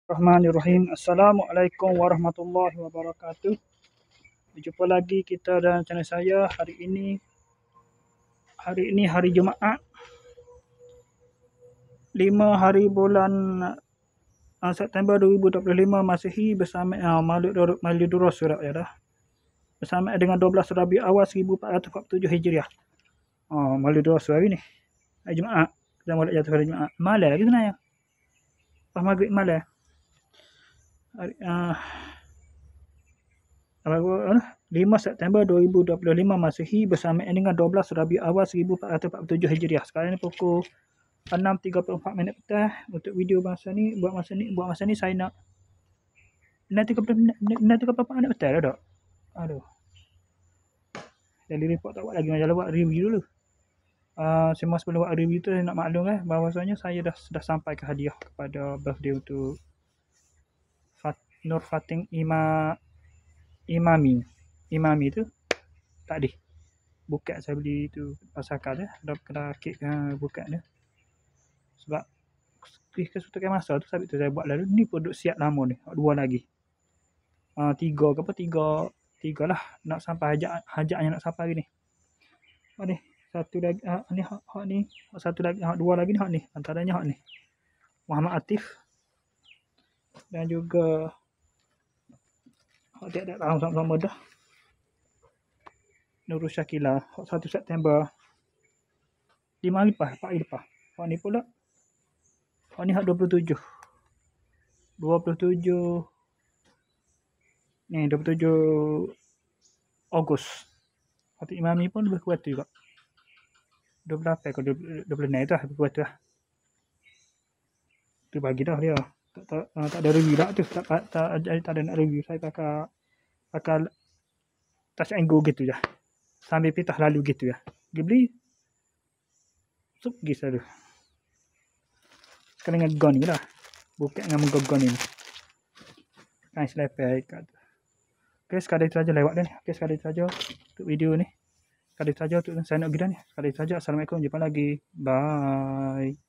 Bismillahirrahmanirrahim. Assalamualaikum warahmatullahi wabarakatuh. Berjumpa lagi kita dan channel saya hari ini hari Jumaat 5 hari bulan September 2025 Masihi bersama Maulid Rasul ya dah. Bersama dengan 12 Rabiul Awal 1447 Hijriah. Maulid Rasul hari ni. Hari Jumaat. Kita mulai jatuh hari Jumaat. Malam lagi sebenarnya. Pas maghrib malam. 5 September 2025 Masihi bersama dengan 12 Rabiul Awal 1447 Hijriah. Sekarang ni pukul 6.34 minit petang. Untuk video buat masa ni saya nak 6.34 minit petang dah tak? Aduh. Daily report tak buat lagi, macam buat review dulu. Semua sebelum buat review tu saya nak maklum bahawasanya saya dah sampai ke hadiah kepada birthday untuk Nur Fatin Imami tu tak ada. Bukan saya beli tu pasal kad dah kena kek bukan dia. Sebab kesulitan masa tu sabit tu saya buat lalu ni produk siap lama ni. Dua lagi. Tiga lah nak sampai hajatnya nak sampai hari ni. Ni satu lagi ni hak ni, satu lagi dua lagi ni hak ni. Antaranya hak ni. Muhammad Atif dan juga hak tiada tahun sama-sama dah. Nurul Syakila 1 September 5 hari lepas, 4 hari lepas. Hak ni pula. Hak ni hak 27 ni 27 Ogos. Hati Imami pun lebih kuat juga. 28 ke 29 tu lah lebih kuat tu lah. Tu bagi dah dia. Tak ada review dah tu. Tak ada nak review. Saya pakai touch and go gitu je. Sambil pitah lalu gitu ya. Pergi beli. Sup pergi selalu. Sekarang dengan gun ni lah. Bukan dengan menggon ni. Kan selepai kat tu. Okay, sekali saja lewat dah ni. Okay, sekali saja untuk video ni. Sekali saja untuk saya nak pergi dah ni. Sekali saja. Assalamualaikum. Jumpa lagi. Bye.